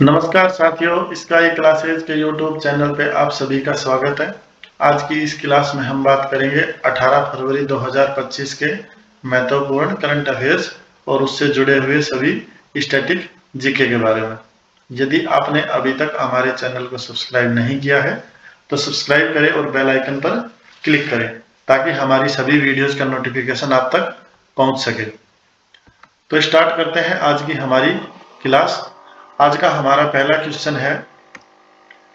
नमस्कार साथियों, sky classes के यूट्यूब चैनल पे आप सभी का स्वागत है। आज की इस क्लास में हम बात करेंगे 18 फरवरी 2025 के महत्वपूर्ण करंट अफेयर्स और उससे जुड़े हुए सभी स्टैटिक जीके के बारे में। यदि आपने अभी तक हमारे चैनल को सब्सक्राइब नहीं किया है तो सब्सक्राइब करें और बेल आइकन पर क्लिक करें ताकि हमारी सभी वीडियोज का नोटिफिकेशन आप तक पहुंच सके। तो स्टार्ट करते हैं आज की हमारी क्लास। आज का हमारा पहला क्वेश्चन है,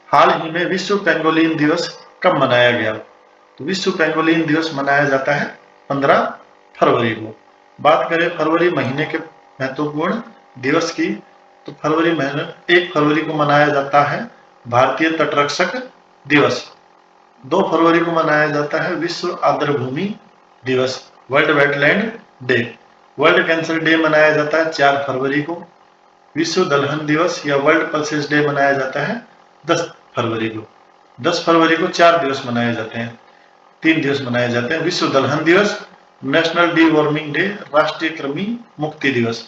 हाल ही में विश्व पेंगोलिन दिवस कब मनाया गया? तो विश्व पेंगोलिन दिवस मनाया जाता है 15 फरवरी को। बात करें फरवरी महीने के महत्वपूर्ण दिवस की, तो फरवरी महीने 1 फरवरी को मनाया जाता है भारतीय तटरक्षक दिवस। 2 फरवरी को मनाया जाता है विश्व आर्द्रभूमि दिवस, world wetland day. World cancer day मनाया जाता है 4 फरवरी को। विश्व दलहन दिवस या वर्ल्ड पल्सेस डे मनाया जाता है 10 फरवरी को। 10 फरवरी को 4 दिवस मनाए जाते हैं, 3 दिवस मनाए जाते हैं। विश्व दलहन दिवस, नेशनल डी वार्मिंग डे, राष्ट्रीय कृमि मुक्ति दिवस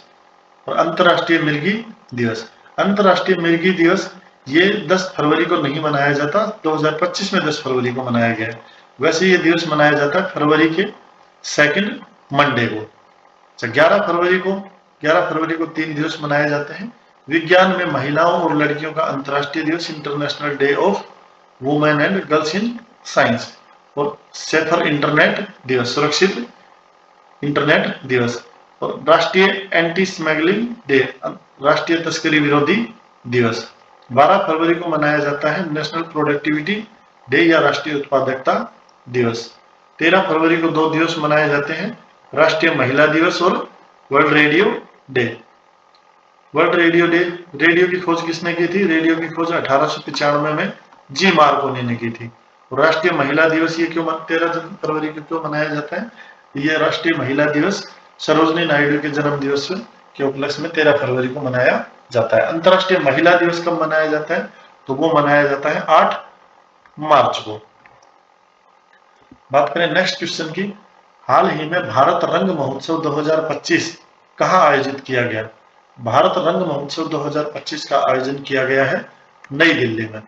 और अंतरराष्ट्रीय मिर्गी दिवस। अंतरराष्ट्रीय मिर्गी दिवस ये 10 फरवरी को नहीं मनाया जाता, 2025 में 10 फरवरी को मनाया गया है। वैसे ये दिवस मनाया जाता है फरवरी के सेकंड मंडे को। 11 फरवरी को 3 दिवस मनाए जाते हैं। विज्ञान में महिलाओं और लड़कियों का अंतर्राष्ट्रीय दिवस, international day of women and girls in science. और सेफर इंटरनेट दिवस, सुरक्षित इंटरनेट दिवस। और राष्ट्रीय एंटी स्मगलिंग डे, राष्ट्रीय तस्करी विरोधी दिवस। 12 फरवरी को मनाया जाता है नेशनल प्रोडक्टिविटी डे या राष्ट्रीय उत्पादकता दिवस। 13 फरवरी को 2 दिवस मनाए जाते हैं, राष्ट्रीय महिला दिवस और world radio day. World radio day, radio की खोज किसने की थी? रेडियो की खोज 1895 में जी मार्कोनी ने की थी। और राष्ट्रीय महिला दिवस ये क्यों 13 फरवरी को क्यों मनाया जाता है? ये राष्ट्रीय महिला दिवस सरोजनी नायडू के जन्म दिवस के उपलक्ष्य में 13 फरवरी को मनाया जाता है। अंतरराष्ट्रीय महिला दिवस कब मनाया जाता है? तो वो मनाया जाता है 8 मार्च को। बात करें नेक्स्ट क्वेश्चन की, हाल ही में भारत रंग महोत्सव 2025 कहाँ आयोजित किया गया? भारत रंग महोत्सव 2025 का आयोजन किया गया है नई दिल्ली में।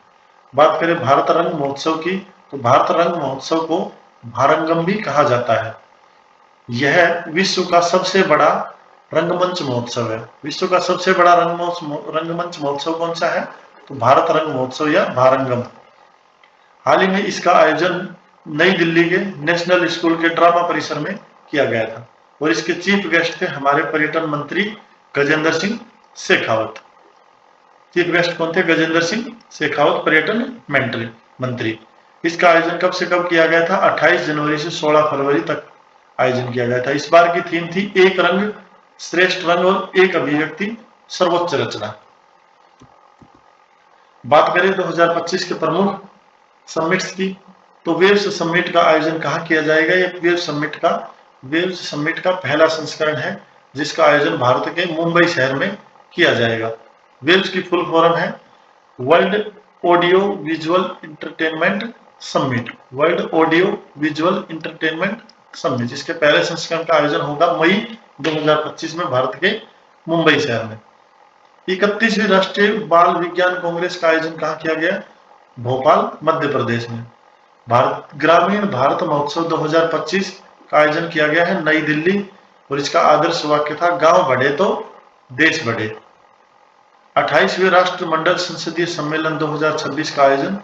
बात करें भारत रंग महोत्सव की, तो भारत रंग महोत्सव को भारंगम भी कहा जाता है। यह विश्व का सबसे बड़ा रंगमंच महोत्सव है। विश्व का सबसे बड़ा रंगमंच महोत्सव कौन सा है? तो भारत रंग महोत्सव या भारंगम। हाल ही में इसका आयोजन नई दिल्ली के नेशनल स्कूल के ड्रामा परिसर में किया गया था और इसके चीफ गेस्ट थे हमारे पर्यटन मंत्री गजेंद्र सिंह शेखावत। चीफ गेस्ट कौन थे? गजेंद्र सिंह शेखावत, पर्यटन मंत्री। इसका आयोजन कब से कब किया गया था? 28 जनवरी से 16 फरवरी तक आयोजन किया गया था। इस बार की थीम थी एक रंग श्रेष्ठ रंग और एक अभिव्यक्ति सर्वोच्च रचना। बात करें 2025 के प्रमुख समिट्स की, तो वेव्स समिट का आयोजन कहाँ किया जाएगा? ये वेव्स समिट का पहला संस्करण है जिसका आयोजन भारत के मुंबई शहर में किया जाएगा। वेव्स की फुल फॉर्म है world audio visual entertainment summit. World audio visual entertainment summit, इसके पहले संस्करण का आयोजन होगा मई 2025 में भारत के मुंबई शहर में। 31वीं राष्ट्रीय बाल विज्ञान कांग्रेस का आयोजन कहाँ किया गया? भोपाल, मध्य प्रदेश में। ग्रामीण भारत महोत्सव 2025 का आयोजन किया गया है नई दिल्ली और इसका आदर्श वाक्य था गांव बढ़े तो देश बढ़े। 28वें राष्ट्रमंडल संसदीय सम्मेलन 2026 का आयोजन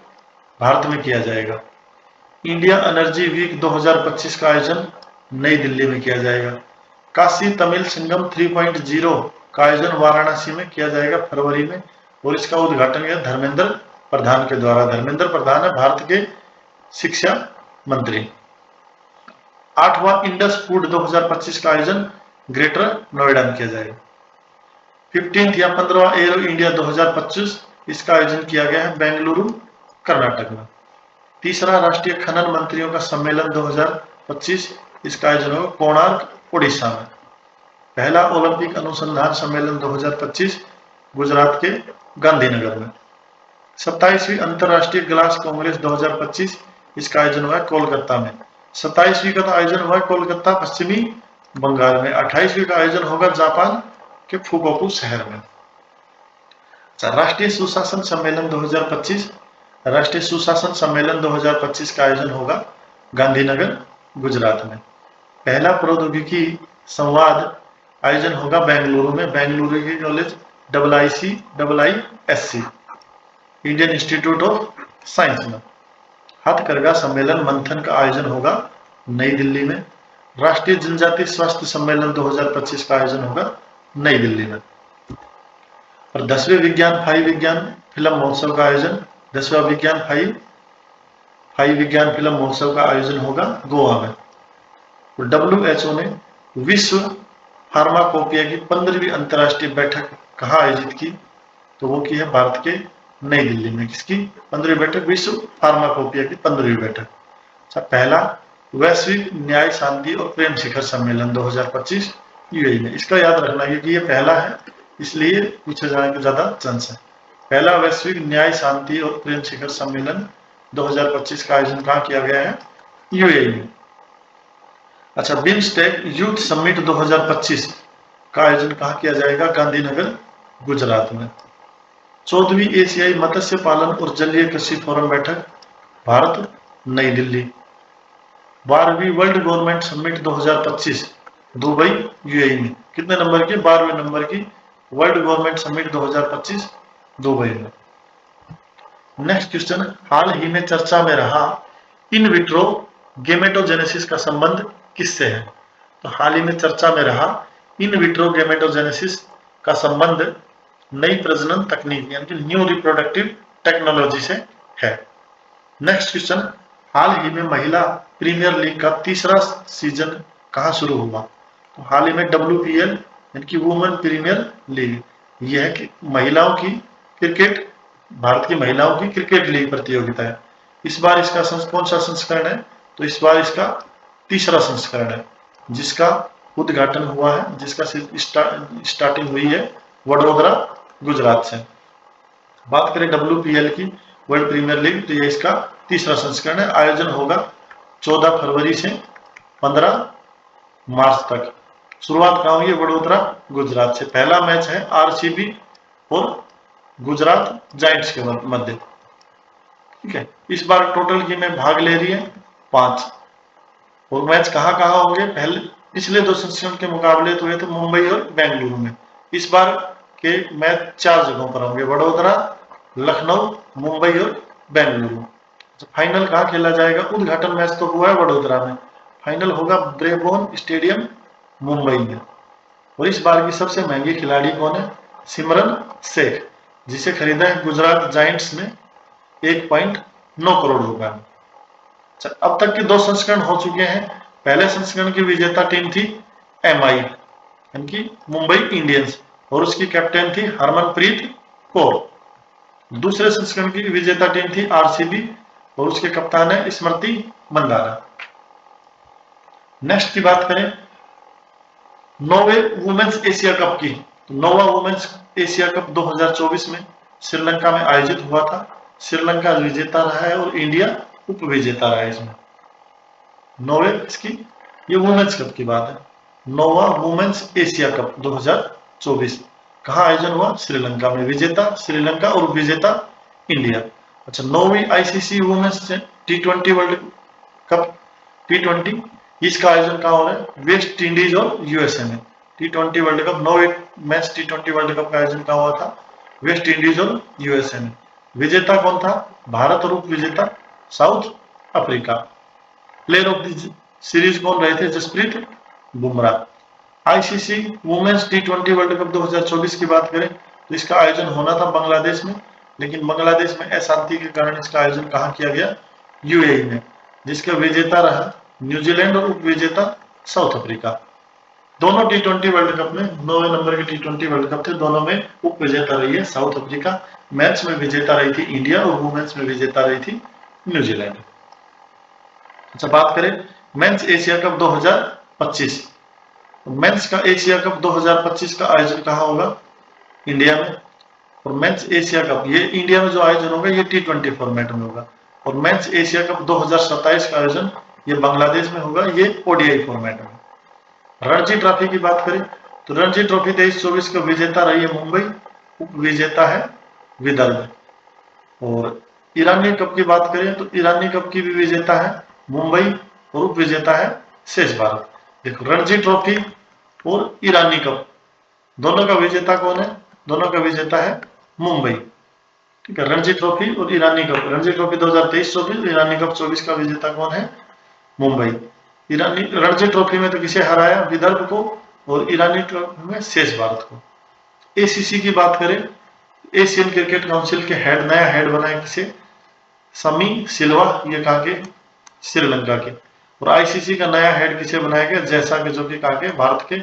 भारत में किया जाएगा। इंडिया एनर्जी वीक 2025 का आयोजन नई दिल्ली में किया जाएगा। काशी तमिल संगम 3.0 का आयोजन वाराणसी में किया जाएगा फरवरी में और इसका उद्घाटन यह धर्मेंद्र प्रधान के द्वारा। धर्मेंद्र प्रधान है भारत के शिक्षा मंत्री। 8वां इंडस फूड 2025 का आयोजन ग्रेटर नोएडा में किया जाएगा। 15th या 15वां एरो इंडिया 2025 इसका आयोजन किया गया है बेंगलुरु, कर्नाटक में। तीसरा राष्ट्रीय खनन मंत्रियों का सम्मेलन 2025 इसका आयोजन होगा कोणार्क, उड़ीसा में। पहला ओलंपिक अनुसंधान सम्मेलन 2025 गुजरात के गांधीनगर में। 27वीं अंतरराष्ट्रीय ग्लास कांग्रेस 2025 इसका आयोजन हुआ है कोलकाता में। 27वीं का आयोजन हुआ है कोलकाता, पश्चिमी बंगाल में। 28वीं का आयोजन होगा जापान के फुकुओका शहर में। अच्छा, राष्ट्रीय सुशासन सम्मेलन 2025, राष्ट्रीय सुशासन सम्मेलन 2025 का आयोजन होगा गांधीनगर, गुजरात में। पहला प्रौद्योगिकी संवाद आयोजन होगा बेंगलुरु में, बेंगलुरु की college IISc, Indian institute of science में। हथकरघा सम्मेलन मंथन का आयोजन होगा नई दिल्ली में। राष्ट्रीय जनजाति स्वास्थ्य सम्मेलन 2025 का आयोजन होगा नई दिल्ली में। और 10वें विज्ञान फिल्म महोत्सव का आयोजन, 10वां विज्ञान विज्ञान फिल्म महोत्सव का आयोजन होगा गोवा में। और WHO ने विश्व फार्माकोपिया की 15वीं अंतर्राष्ट्रीय बैठक कहाँ आयोजित की? तो वो की है भारत के नई दिल्ली में। किसकी 15वीं बैठक? विश्व फार्माकोपिया की 15वीं बैठक। अच्छा, पहला वैश्विक न्याय शांति और प्रेम शिखर सम्मेलन 2025 UAE में। इसका याद रखना क्योंकि ये पहला है, इसलिए पूछे जाने के ज्यादा चांस है। पहला वैश्विक न्याय शांति और प्रेम शिखर सम्मेलन 2025 का आयोजन कहाँ किया गया है? UAE में। अच्छा, बिम्स्टेक यूथ समिट 2025 का आयोजन कहाँ किया जाएगा? गांधीनगर, गुजरात में। 14वीं एशियाई मत्स्य पालन और जलीय कृषि फोरम बैठक भारत, नई दिल्ली। 12वीं world government summit 2025 Dubai, UAE में। कितने नंबर की? 12वें नंबर की वर्ल्ड गवर्नमेंट समिट 2025 दुबई में। नेक्स्ट क्वेश्चन, हाल ही में चर्चा में रहा इन विट्रो गेमेटोजेनेसिस का संबंध किससे है? तो हाल ही में चर्चा में रहा इन विट्रो गेमेटोजेनेसिस का संबंध नई प्रजनन तकनीक यानी कि न्यू रिप्रोडक्टिव टेक्नोलॉजी से है। नेक्स्ट क्वेश्चन, हाल ही में महिला प्रीमियर लीग का तीसरा सीजन कहाँ शुरू हुआ? तो हाल ही में WPL यानी कि वुमेन प्रीमियर लीग, यह है कि महिलाओं की क्रिकेट, भारत की महिलाओं की क्रिकेट लीग प्रतियोगिता है। इस बार इसका कौन सा संस्करण है? तो इस बार इसका तीसरा संस्करण है, जिसका उद्घाटन हुआ है, जिसका स्टार्टिंग हुई है वडोदरा, गुजरात से। बात करें WPL की, वर्ल्ड प्रीमियर लीग, तो ये इसका तीसरा संस्करण है। आयोजन होगा 14 फरवरी से 15 मार्च तक। शुरुआत कहाँ हुई है? वडोदरा, गुजरात से। पहला मैच है RCB और गुजरात जायंट्स के मध्य। ठीक है, इस बार टोटल गेम भाग ले रही है 5। और मैच कहाँ कहाँ होंगे? पहले पिछले 2 संस्करण के मुकाबले तो हुए थे मुंबई और बेंगलुरु में। इस बार के मैच 4 जगहों पर होंगे, वडोदरा, लखनऊ, मुंबई और बेंगलुरु। फाइनल कहाँ खेला जाएगा? उद्घाटन मैच तो हुआ है वडोदरा में, फाइनल होगा ब्रेबोर्न स्टेडियम, मुंबई में। और इस बार की सबसे महंगी खिलाड़ी कौन है? सिमरन शेख, जिसे खरीदा है गुजरात जायंट्स ने 1.9 करोड़ रुपए में। अब तक के 2 संस्करण हो चुके हैं। पहले संस्करण की विजेता टीम थी MI यानी कि मुंबई इंडियंस, और उसकी कैप्टन थी हरमनप्रीत कौर। दूसरे संस्करण की विजेता टीम थी RCB और उसके कप्तान है स्मृति मंदाना। नेक्स्ट की बात करें नौवे वुमेन्स एशिया कप की, तो नौवा वुमेन्स एशिया कप 2024 में श्रीलंका में आयोजित हुआ था। श्रीलंका विजेता रहा है और इंडिया उप विजेता रहा है इसमें। नौवे इसकी ये वुमेन्स कप की बात है। नौवा वुमेन्स एशिया कप 2024 कहाँ आयोजन हुआ? श्रीलंका में। विजेता श्रीलंका और विजेता इंडिया। अच्छा, 9वीं ICC women's T20 world cup T20, इसका आयोजन कहाँ हो रहा है? वेस्ट इंडीज और USA में। T20 वर्ल्ड कप 9वीं मैच T20 वर्ल्ड कप का आयोजन कहाँ हुआ था? वेस्ट इंडीज और USA में। विजेता कौन था? भारत और उप विजेता South Africa. Player of the series कौन रहे थे? Jasprit Bumrah. ICC women's T20 world cup 2024 की बात करें तो इसका आयोजन होना था बांग्लादेश में, लेकिन बांग्लादेश में अशांति के कारण इसका आयोजन कहाँ किया गया? UAE में, जिसका विजेता रहा न्यूजीलैंड और उप विजेता साउथ अफ्रीका। दोनों T20 वर्ल्ड कप में 9वें नंबर के T20 वर्ल्ड कप थे, दोनों में उप विजेता रही है साउथ अफ्रीका। मैच में विजेता रही थी इंडिया और वुमेन्स में विजेता रही थी न्यूजीलैंड। अच्छा, बात करें मेंस एशिया कप 2025। मेंस का एशिया कप 2025 का आयोजन कहाँ होगा? इंडिया में। और मेंस एशिया कप ये इंडिया में जो आयोजन होगा ये T20 फॉर्मेट में होगा। और मेंस एशिया कप 2027 का आयोजन ये बांग्लादेश में होगा, ये ODI फॉर्मेट में। रणजी ट्रॉफी की बात करें तो रणजी ट्रॉफी 23-24 का विजेता रही है मुंबई, उप विजेता है विदर्भ। और ईरानी कप की बात करें तो ईरानी कप की भी विजेता है मुंबई और उप विजेता है शेष भारत। देखो रणजी ट्रॉफी और ईरानी कप दोनों का विजेता कौन है? दोनों का विजेता है मुंबई। ठीक है, रणजी ट्रॉफी और ईरानी कप, रणजी ट्रॉफी 2023-24, ईरानी कप 24 का विजेता कौन है? मुंबई। ईरानी रणजी ट्रॉफी में तो किसे हराया? विदर्भ को। और ईरानी ट्रॉफी में शेष भारत को। एसीसी की बात करें, एशियन क्रिकेट काउंसिल के हेड, नया हेड बना है किसे? समी सिल्वा, ये कहाँ के? श्रीलंका के। और आईसीसी का नया हेड किसे बनाया गया? जैसा के, जो कि कहाँ के? भारत के।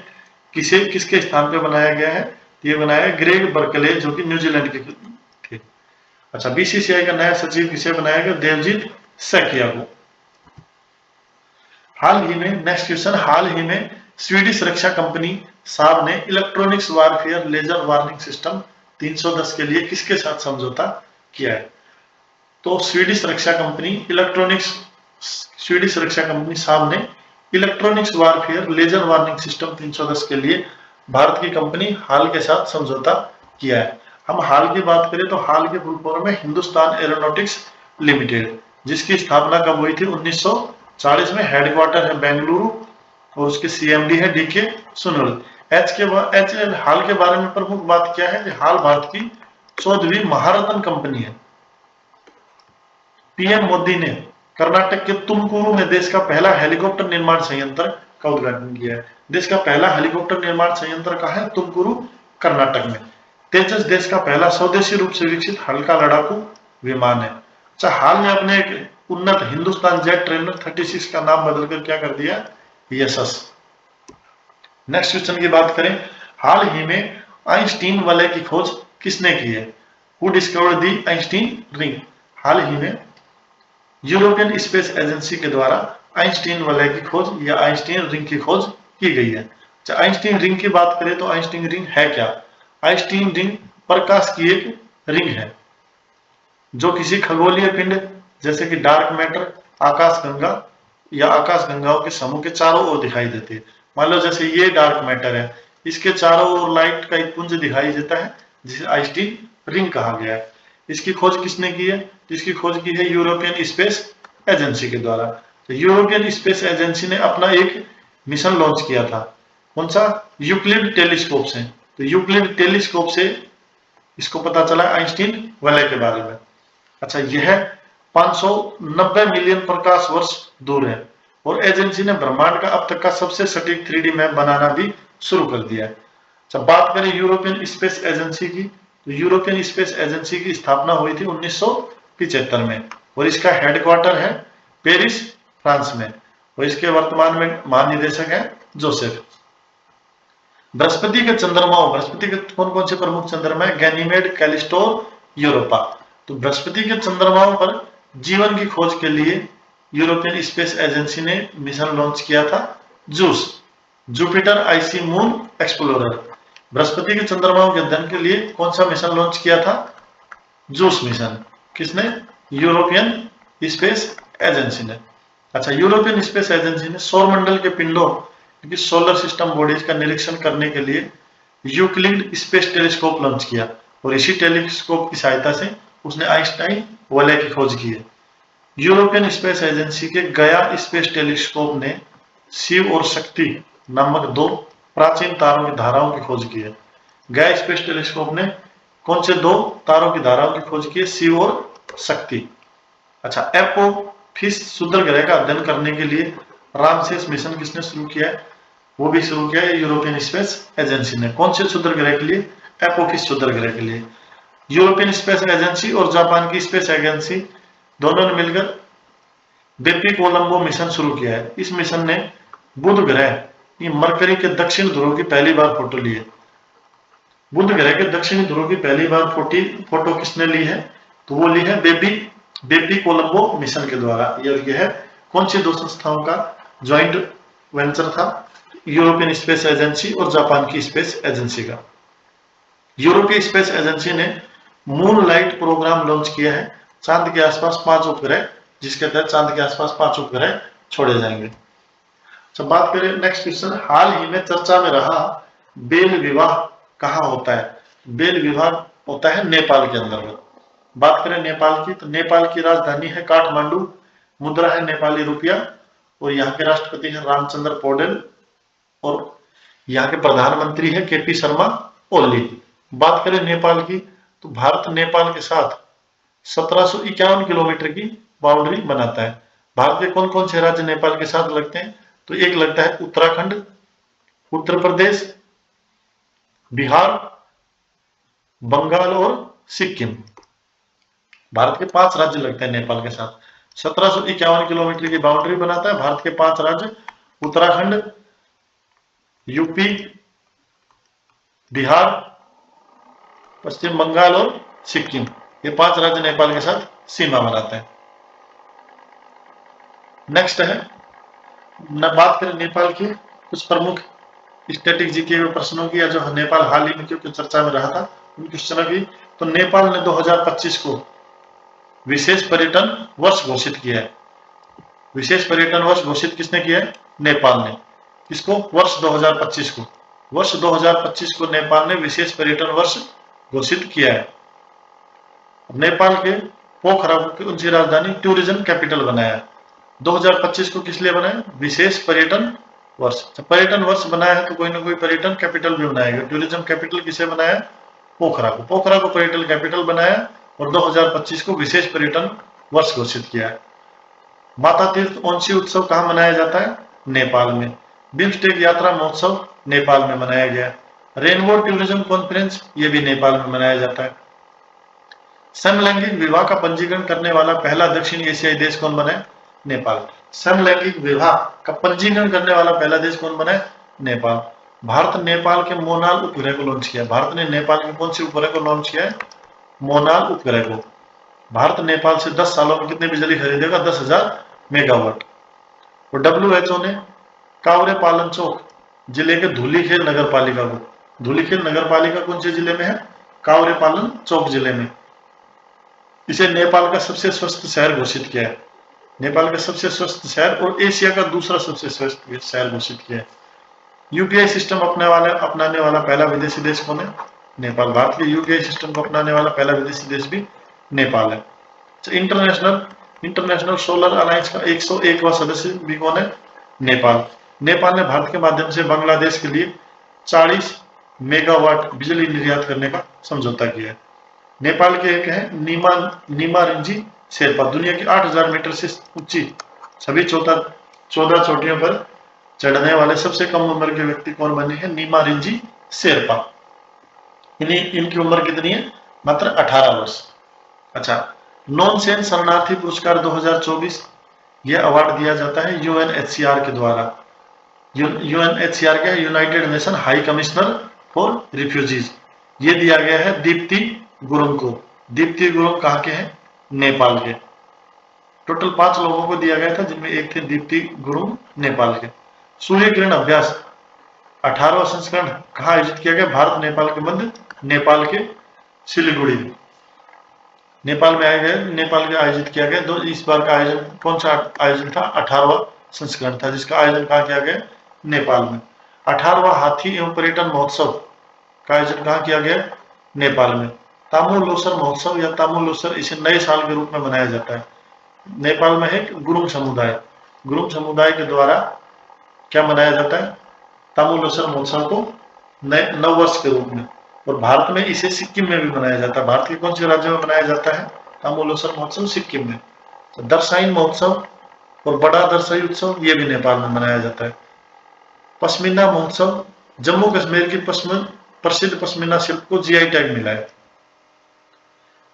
किसके स्थान पे बनाया गया है? ये बनाया है ग्रेग बर्कले, जो कि न्यूजीलैंड के थे। अच्छा, बीसीसीआई का नया सचिव किसे बनाया गया? देवजीत सैकिया को। हाल ही में, नेक्स्ट क्वेश्चन, हाल ही में स्वीडिश रक्षा कंपनी साब ने electronics warfare laser warning system 310 के लिए किसके साथ समझौता किया है? तो स्वीडिश रक्षा कंपनी साब ने electronics warfare laser warning system 310 के लिए भारत की कंपनी हाल के साथ समझौता किया है। हम हाल की बात करें तो हाल के फुल फॉर्म है हिंदुस्तान एरोनॉटिक्स लिमिटेड, जिसकी स्थापना कब हुई थी? 1940 में। हेडक्वार्टर है बेंगलुरु और उसके सीएमडी है डीके सुनवल। हाल के बारे में प्रमुख बात क्या है? हाल भारत की 14वीं महारत्न कंपनी है। पीएम मोदी ने कर्नाटक के तुमकुरु में देश का पहला हेलीकॉप्टर निर्माण संयंत्र का उद्घाटन किया है। देश का पहला हेलीकॉप्टर निर्माण संयंत्र कहाँ है? तुमकुरु, कर्नाटक में। तेजस देश का पहला स्वदेशी रूप से विकसित हल्का लड़ाकू विमान है। अच्छा, हाल में अपने एक उन्नत हिंदुस्तान जेट ट्रेनर 36 का नाम बदलकर क्या कर दिया? यशस। नेक्स्ट क्वेश्चन की बात करें, हाल ही में आइंस्टीन वलय की खोज किसने की है? Who discovered the Einstein ring? हाल ही में यूरोपियन स्पेस एजेंसी के द्वारा आइंस्टीन वलय की खोज या आइंस्टीन रिंग की खोज की गई है। अच्छा, आइंस्टीन रिंग की बात करें तो आइंस्टीन रिंग है क्या? आइंस्टीन रिंग प्रकाश की एक रिंग है जो किसी खगोलीय पिंड जैसे कि डार्क मैटर, आकाश गंगा या आकाश गंगाओं के समूह के चारों ओर दिखाई देती है। मान लो जैसे ये डार्क मैटर है, इसके चारों ओर लाइट का एक पुंज दिखाई देता है, जिसे आइंस्टीन रिंग कहा गया है। इसकी खोज किसने की है? इसकी खोज की है यूरोपियन स्पेस एजेंसी के द्वारा। तो यूरोपियन स्पेस एजेंसी ने अपना एक मिशन लॉन्च किया था। कौन सा? यूक्लिड टेलीस्कोप से। तो यूक्लिड टेलीस्कोप से इसको पता चला आइंस्टीन वलय के बारे में। अच्छा, यह 590 मिलियन प्रकाश वर्ष दूर है और एजेंसी ने ब्रह्मांड का अब तक का सबसे सटीक 3D मैप बनाना भी शुरू कर दिया है। जब बात करें यूरोपियन स्पेस एजेंसी की, तो यूरोपियन स्पेस एजेंसी की स्थापना हुई थी 1975 में और इसका हेडक्वार्टर है पेरिस, फ्रांस में। और इसके वर्तमान में महानिदेशक है जोसेफ। बृहस्पति के चंद्रमाओं, बृहस्पति के कौन कौन से प्रमुख चंद्रमा है? Ganymede, Callisto, Europa. तो बृहस्पति के चंद्रमाओं पर जीवन की खोज के लिए यूरोपियन स्पेस एजेंसी ने मिशन लॉन्च किया था juice, Jupiter IC moon explorer. Brihaspati के चंद्रमाओं के अध्ययन के लिए कौन सा मिशन लॉन्च किया था? Juice mission. किसने? यूरोपियन स्पेस एजेंसी ने। अच्छा, यूरोपियन स्पेस एजेंसी ने सौरमंडल के पिंडों की सोलर सिस्टम बॉडीज का निरीक्षण करने के लिए यूक्लिड स्पेस टेलीस्कोप लॉन्च किया और इसी टेलीस्कोप की सहायता से उसने आइंस्टाइन वलय की खोज की है। यूरोपियन स्पेस एजेंसी के गया स्पेस टेलीस्कोप ने शिव और शक्ति नामक दो प्राचीन तारों की धाराओं की खोज की है। गया स्पेस टेलीस्कोप ने कौन से दो तारों की धाराओं की खोज की है? शिव और शक्ति। अच्छा, एपोफिस क्षुद्र ग्रह का अध्ययन करने के लिए रामसेस मिशन किसने शुरू किया है? वो भी शुरू किया है यूरोपियन स्पेस एजेंसी ने। कौन से क्षुद्र ग्रह के लिए? एपोफिस क्षुद्र ग्रह के लिए। यूरोपियन स्पेस एजेंसी और जापान की स्पेस एजेंसी दोनों ने मिलकर बेपी कोलंबो मिशन शुरू किया है। इस मिशन ने बुध ग्रह की मरकरी के दक्षिण ध्रुव की पहली बार फोटो ली है। बुध ग्रह के दक्षिणी ध्रुव की पहली बार फोटो किसने ली है? तो वो ली है बेपी कोलंबो मिशन के द्वारा। यह कौन सी दो संस्थाओं का ज्वाइंट वेंचर था? यूरोपियन स्पेस एजेंसी और जापान की स्पेस एजेंसी का। यूरोपीय स्पेस एजेंसी ने मून लाइट प्रोग्राम लॉन्च किया है, चांद के आसपास 5 उपग्रह, जिसके तहत चांद के आसपास 5 उपग्रह छोड़े जाएंगे। जब बात करें नेक्स्ट क्वेश्चन, हाल ही में चर्चा में रहा बेल विवाह कहाँ होता है? बेल विवाह होता है नेपाल के अंतर्गत। बात करें नेपाल की, तो नेपाल की राजधानी है काठमांडू, मुद्रा है नेपाली रुपया, और यहाँ के राष्ट्रपति हैं रामचंद्र पौडेल, और यहाँ के प्रधानमंत्री है केपी शर्मा ओली। बात करें नेपाल की, तो भारत नेपाल के साथ 1751 किलोमीटर की बाउंड्री बनाता है। भारत के कौन कौन से राज्य नेपाल के साथ लगते हैं, तो एक लगता है उत्तराखंड, उत्तर प्रदेश, बिहार, बंगाल और सिक्किम। भारत के 5 राज्य लगते हैं नेपाल के साथ। 1751 किलोमीटर की बाउंड्री बनाता है भारत के 5 राज्य, उत्तराखंड, यूपी, बिहार, पश्चिम बंगाल और सिक्किम। ये 5 राज्य नेपाल के साथ सीमा बनाते हैं। नेक्स्ट है, बात करें नेपाल की कुछ प्रमुख स्टैटिक जीके प्रश्नों की, या जो नेपाल हाल ही में क्योंकि चर्चा में रहा था उन क्वेश्चनों की। तो नेपाल ने 2025 को विशेष पर्यटन वर्ष घोषित किया है। विशेष पर्यटन वर्ष घोषित किसने किया है? नेपाल ने। किसको? वर्ष 2025 को। वर्ष 2025 को नेपाल ने विशेष पर्यटन वर्ष घोषित किया है। नेपाल के पोखरा को उनकी राजधानी टूरिज्म कैपिटल बनाया। 2025 को किस लिए बनाया? विशेष पर्यटन वर्ष। जब पर्यटन वर्ष बनाया है तो कोई ना कोई पर्यटन कैपिटल भी बनाएगा। टूरिज्म कैपिटल किसे बनाया? पोखरा को। पोखरा को पर्यटन कैपिटल बनाया और 2025 को विशेष पर्यटन वर्ष घोषित किया है। माता तीर्थ ओंसी उत्सव कहाँ मनाया जाता है? नेपाल में। बिम्स्टेक यात्रा महोत्सव नेपाल में मनाया गया। रेनबो टूरिज्म कॉन्फ्रेंस ये भी नेपाल में मनाया जाता है। समलैंगिक विवाह का पंजीकरण करने वाला पहला दक्षिण एशियाई देश कौन बना है? नेपाल। समलैंगिक विवाह का पंजीकरण करने वाला पहला देश कौन बना है? नेपाल। भारत नेपाल के मोनाल उपग्रह को लॉन्च किया। भारत ने नेपाल के कौन से उपग्रह को लॉन्च किया है? मोनाल उपग्रह को। भारत नेपाल से 10 सालों में कितनी बिजली खरीदेगा? 10,000 मेगावाट। और WHO ने कावरे पालनचोक जिले के धूलीखेल नगर पालिका को, धूलीखेल नगर पालिका कौन से जिले में है? कावरे पालनचोक जिले में, इसे नेपाल का सबसे स्वस्थ शहर घोषित किया है। नेपाल का सबसे स्वस्थ शहर और एशिया का दूसरा सबसे स्वस्थ शहर घोषित किया है। यूपीआई सिस्टम अपनाने वाला पहला विदेशी देश कौन है? नेपाल। भारत के यूपीआई सिस्टम को अपनाने वाला पहला विदेशी देश भी नेपाल है। इंटरनेशनल सोलर अलायंस का 101वां सदस्य भी कौन है? नेपाल। नेपाल ने भारत के माध्यम से बांग्लादेश के लिए 40 मेगावाट बिजली निर्यात करने का समझौता किया है। नेपाल के एक है नीमा रिंजी शेरपा। दुनिया की 8000 मीटर से ऊंची सभी 14 चोटियों पर चढ़ने वाले सबसे कम उम्र के व्यक्ति कौन बने हैं? नीमा रिंजी शेरपा। इनकी उम्र कितनी है? मात्र 18 वर्ष। अच्छा, नॉनसेन शरणार्थी पुरस्कार 2024 यह अवार्ड दिया जाता है UNHCR के द्वारा। UNHCR क्या है? United nation high commissioner for refugees. ये दिया गया है दीप्ति गुरुंग को। दीप्ति गुरुंग कहाँ के हैं? नेपाल के। टोटल 5 लोगों को दिया गया था, जिनमें एक थे दीप्ति गुरुंग नेपाल के। सूर्य किरण अभ्यास 18वां संस्करण कहाँ आयोजित किया गया? भारत नेपाल के मध्य, नेपाल के सिलीगुड़ी, नेपाल में आए गए, नेपाल के आयोजित किया गया। इस बार का आयोजन कौन सा आयोजन था? 18वां संस्करण था, जिसका आयोजन कहाँ किया गया? नेपाल में। 18वां हाथी एवं पर्यटन महोत्सव का आयोजन कहाँ किया गया? नेपाल में। तामू लोसर महोत्सव या तामू लोसर इसे नए साल के रूप में मनाया जाता है। नेपाल में है गुरुंग समुदाय। गुरुंग समुदाय के द्वारा क्या मनाया जाता है? तामू लोसर महोत्सव को नव वर्ष के रूप में। और भारत में इसे सिक्किम में भी मनाया जाता है। भारत के कौन से राज्य में मनाया जाता है तामू लोसर महोत्सव? सिक्किम में। तो दरसाइन महोत्सव और बड़ा दरसाई उत्सव ये भी नेपाल में मनाया जाता है। पश्मीना महोत्सव, जम्मू कश्मीर की प्रसिद्ध पश्मीना शिल्प को GI टैग मिला है।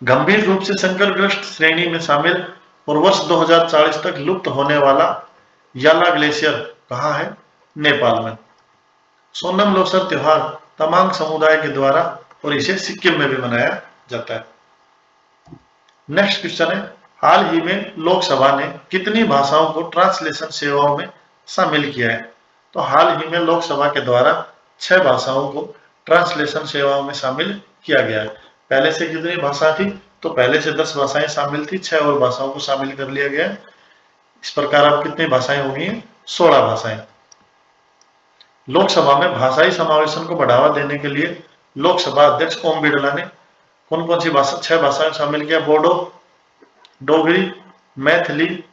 गंभीर रूप से संकटग्रस्त श्रेणी में शामिल और वर्ष 2040 तक लुप्त होने वाला याला ग्लेशियर कहाँ है? नेपाल में। सोनम लोसर त्योहार तमांग समुदाय के द्वारा और इसे सिक्किम में भी मनाया जाता है। नेक्स्ट क्वेश्चन है, हाल ही में लोकसभा ने कितनी भाषाओं को ट्रांसलेशन सेवाओं में शामिल किया है? तो हाल ही में लोकसभा के द्वारा 6 भाषाओं को ट्रांसलेशन सेवाओं में शामिल किया गया है। पहले से कितनी भाषा थी? तो पहले से 10 भाषाएं शामिल थी, 6 और भाषाओं को शामिल कर लिया गया है। इस प्रकार अब कितनी भाषाएं होगी? 16 भाषाएं। लोकसभा में भाषाई समावेशन को बढ़ावा देने के लिए लोकसभा अध्यक्ष ओम बिरला ने कौन कौन सी भाषा, 6 भाषाएं शामिल किया, बोडो, डोगरी, मैथिली,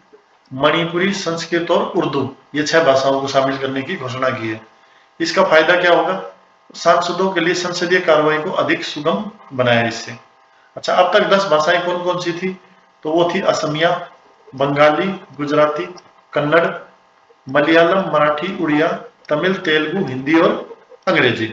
मणिपुरी, संस्कृत और उर्दू, ये 6 भाषाओं को शामिल करने की घोषणा की है। इसका फायदा क्या होगा, सांसदों के लिए संसदीय कार्रवाई को अधिक सुगम बनाया इससे। अच्छा, अब तक 10 भाषाएं कौन कौन सी थी, तो वो थी असमिया, बंगाली, गुजराती, कन्नड़, मलयालम, मराठी, उड़िया, तमिल, तेलुगु, हिंदी और अंग्रेजी।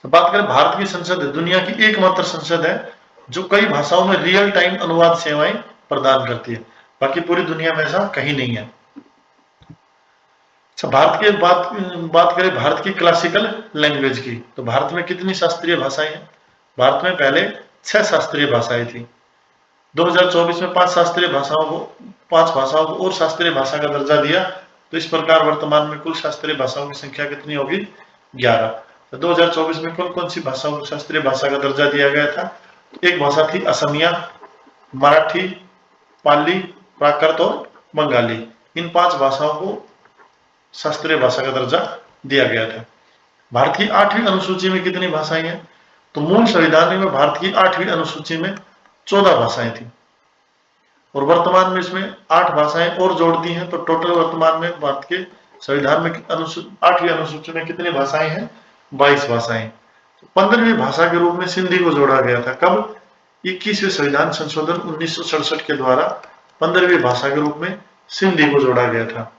तो बात करें भारत की संसद, दुनिया की एकमात्र संसद है जो कई भाषाओं में रियल टाइम अनुवाद सेवाएं प्रदान करती है, बाकी पूरी दुनिया में ऐसा कहीं नहीं है। अच्छा, बात करें भारत की क्लासिकल लैंग्वेज की, तो भारत में कितनी शास्त्रीय भाषाएं हैं, भारत में पहले 6 शास्त्रीय भाषाएं थी। 2024 में 5 भाषाओं को और शास्त्रीय भाषा का दर्जा दिया, तो इस प्रकार वर्तमान में कुल शास्त्रीय भाषाओं की संख्या कितनी होगी, 11। तो 2024 में कौन कौन सी भाषाओं को शास्त्रीय भाषा का दर्जा दिया गया था, तो एक भाषा थी असमिया, मराठी, पाली, प्राकृत और बंगाली। इन 5 भाषाओं को शास्त्रीय भाषा का दर्जा दिया गया था। भारत की 8वीं अनुसूची में कितनी भाषाएं हैं, तो मूल संविधान में भारत की 8वीं अनुसूची में 14 भाषाएं थी, और वर्तमान में इसमें 8 भाषाएं और जोड़ दी हैं, तो टोटल वर्तमान में भारत के संविधान में 8वीं अनुसूची में कितनी भाषाएं हैं, 22 भाषाएं। 15वीं भाषा के रूप में सिंधी को जोड़ा गया था, कब, 21वें संविधान संशोधन 1967 के द्वारा 15वीं भाषा के रूप में सिंधी को जोड़ा गया था।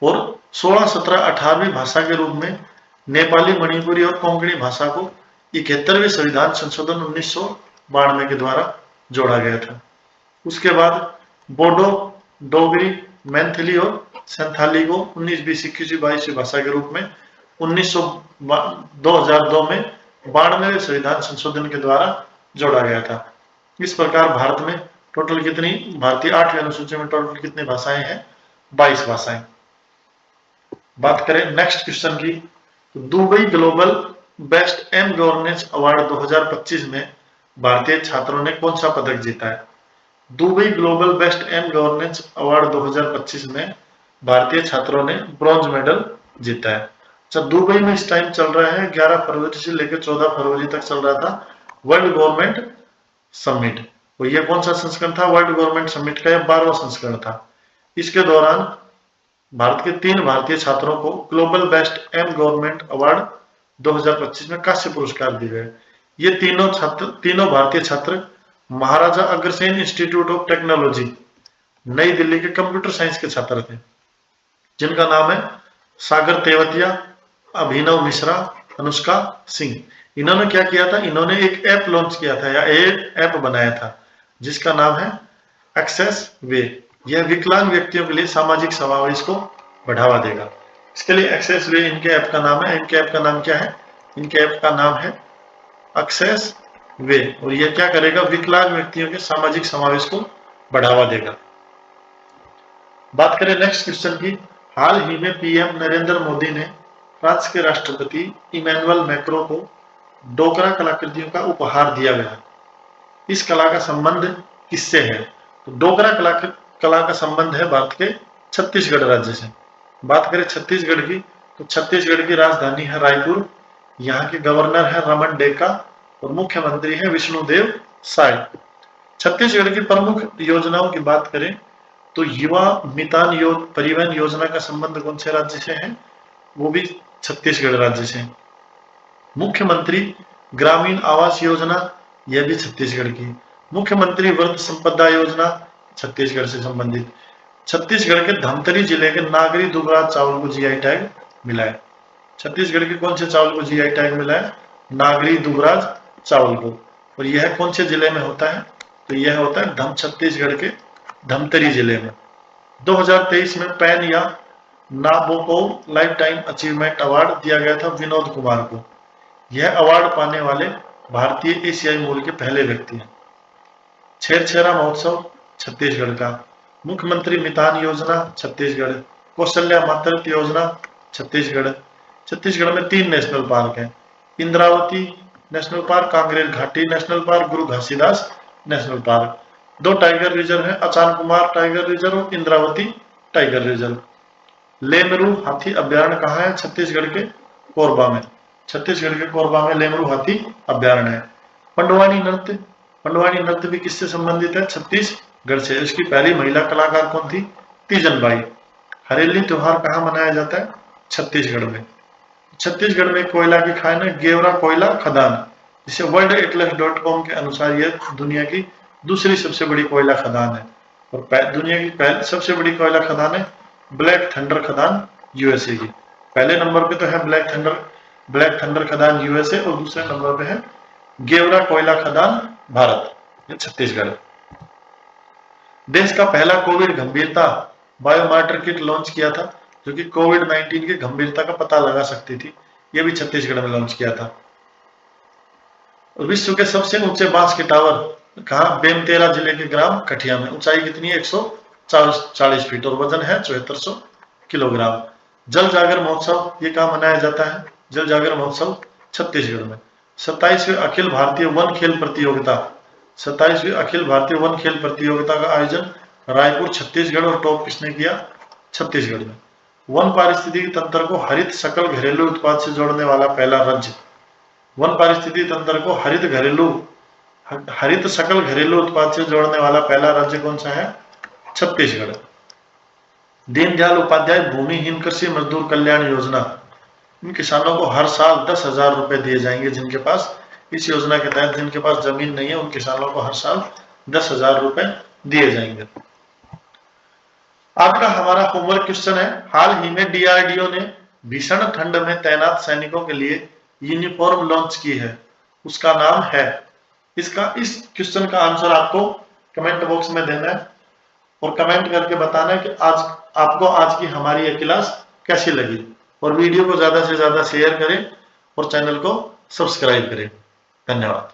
और 16, 17, 18वीं भाषा के रूप में नेपाली, मणिपुरी और कोंकणी भाषा को 71वें संविधान संशोधन 1992 के द्वारा जोड़ा गया था। उसके बाद बोडो, डोगरी, मैथिली और संथाली को 19, 20, 21, 22 भाषा के रूप में 2002 में 92वें संविधान संशोधन के द्वारा जोड़ा गया था। इस प्रकार भारत में टोटल कितनी, भारतीय 8वीं अनुसूची में टोटल कितनी भाषाएं हैं, 22 भाषाएं। बात करें नेक्स्ट क्वेश्चन की, तो Dubai global best M governance award 2025 में भारतीय छात्रों ने कौन सा पदक जीता है। Dubai global best M governance award 2025 में भारतीय छात्रों ने ब्रॉन्ज मेडल जीता है। अच्छा, दुबई में इस टाइम चल रहा है 11 फरवरी से लेकर 14 फरवरी तक चल रहा था वर्ल्ड गवर्नमेंट समिट। तो ये कौन सा संस्करण था, वर्ल्ड गवर्नमेंट समिट का 12वां संस्करण था। इसके दौरान भारत के 3 भारतीय छात्रों को global best M government award 2025 में कांस्य पुरस्कार दिए गए। ये तीनों भारतीय छात्र Maharaja Agrasen institute of technology नई दिल्ली के कंप्यूटर साइंस के छात्र थे, जिनका नाम है सागर तेवतिया, अभिनव मिश्रा, अनुष्का सिंह। इन्होंने क्या किया था, इन्होंने एक ऐप लॉन्च किया था या एक ऐप बनाया था जिसका नाम है एक्सेस वे। यह विकलांग व्यक्तियों के लिए सामाजिक समावेश को बढ़ावा देगा। इसके लिए एक्सेस वे इनके ऐप का नाम है। इनके ऐप का नाम क्या है, इनके ऐप का नाम है एक्सेस वे, और यह क्या करेगा, विकलांग व्यक्तियों के सामाजिक समावेश को बढ़ावा देगा। बात करें नेक्स्ट क्वेश्चन की, हाल ही में पीएम नरेंद्र मोदी ने फ्रांस के राष्ट्रपति इमैनुअल मैक्रों को डोकरा कलाकृतियों का उपहार दिया गया। इस कला का संबंध किससे है, तो डोकरा कला का संबंध है भारत के छत्तीसगढ़ राज्य से। बात करें छत्तीसगढ़ की, तो छत्तीसगढ़ की राजधानी है रायपुर, यहाँ के गवर्नर है रमन डेका और मुख्यमंत्री है विष्णुदेव साय। छत्तीसगढ़ की प्रमुख योजनाओं की बात करें तो युवा मितान परिवहन योजना का संबंध कौन से राज्य से है, वो भी छत्तीसगढ़ राज्य से। मुख्यमंत्री ग्रामीण आवास योजना, यह भी छत्तीसगढ़ की। मुख्यमंत्री वृद्ध संपदा योजना छत्तीसगढ़ से संबंधित। छत्तीसगढ़ के धमतरी जिले के नागरी दुबराज चावल को जीआई टैग मिला है। छत्तीसगढ़ के कौन से चावल को जीआई टैग मिला है, नागरी दुबराज चावल को, और यह कौन से जिले में होता है, तो यह होता है छत्तीसगढ़ के धमतरी जिले में। 2023 में पैन या Nabokov life time achievement award दिया गया था विनोद कुमार को। यह अवार्ड पाने वाले भारतीय एशियाई मूल के पहले व्यक्ति हैं। छेरछेरा महोत्सव छत्तीसगढ़ का। मुख्यमंत्री मितान योजना छत्तीसगढ़। कौशल्या मातृत्व योजना छत्तीसगढ़। छत्तीसगढ़ में 3 नेशनल पार्क हैं, इंद्रावती नेशनल पार्क, कांगरेर घाटी नेशनल पार्क, गुरु Ghasidas national park. 2 tiger reserve है, अचान कुमार टाइगर रिजर्व और इंद्रावती टाइगर रिजर्व। लेमरू हाथी अभ्यारण्य कहाँ है, छत्तीसगढ़ के कोरबा में। छत्तीसगढ़ के कोरबा में लेमरू हाथी अभ्यारण्य है। पंडवानी नृत्य, पंडवानी नृत्य भी किससे संबंधित है? छत्तीसगढ़ से। इसकी पहली महिला कलाकार कौन थी? तीजन बाई। हरेली त्योहार कहाँ मनाया जाता है? छत्तीसगढ़ में। छत्तीसगढ़ में कोयला की खान है गेवरा कोयला खदान, जिसे worldatlas.com के अनुसार यह दुनिया की दूसरी सबसे बड़ी कोयला खदान है। और दुनिया की पहली सबसे बड़ी कोयला खदान है ब्लैक थंडर खदान यूएसए की। पहले नंबर पे तो है ब्लैक थंडर खदान यूएसए और दूसरे नंबर पे है गेवरा कोयला खदान भारत, ये छत्तीसगढ़। देश का पहला कोविड गंभीरता बायोमार्टर किट लॉन्च किया था, जो कि कोविड-19 की गंभीरता का पता लगा सकती थी। यह भी छत्तीसगढ़ में लॉन्च किया था। विश्व के सबसे ऊंचे बांस के टावर कहाँ? बेमतेरा जिले के ग्राम कठिया में। ऊंचाई कितनी है? 140 फीट और वजन है 7400 किलोग्राम। जल जागर महोत्सव ये कहाँ मनाया जाता है? जल जागर महोत्सव छत्तीसगढ़ में। 27वीं अखिल भारतीय वन खेल प्रतियोगिता, 27वीं अखिल भारतीय वन खेल प्रतियोगिता का आयोजन रायपुर छत्तीसगढ़ और टॉप किसने किया? छत्तीसगढ़ में। वन पारिस्थितिकी तंत्र को हरित सकल घरेलू उत्पाद से जोड़ने वाला पहला राज्य, वन पारिस्थितिकी तंत्र को हरित सकल घरेलू उत्पाद से जोड़ने वाला पहला राज्य कौन सा है? छत्तीसगढ़। दीनदयाल उपाध्याय भूमिहीन कृषि मजदूर कल्याण योजना, इन किसानों को हर साल 10,000 रुपए दिए जाएंगे। जिनके पास इस योजना के तहत जिनके पास जमीन नहीं है उन किसानों को हर साल 10,000 रुपए दिए जाएंगे। आज का हमारा होमवर्क क्वेश्चन है, हाल ही में डीआरडीओ ने भीषण ठंड में तैनात सैनिकों के लिए यूनिफॉर्म लॉन्च की है, उसका नाम है। इस क्वेश्चन का आंसर आपको कमेंट बॉक्स में देना है और कमेंट करके बताना है कि आपको आज की हमारी यह क्लास कैसी लगी। और वीडियो को ज्यादा से ज्यादा शेयर करें और चैनल को सब्सक्राइब करें। धन्यवाद।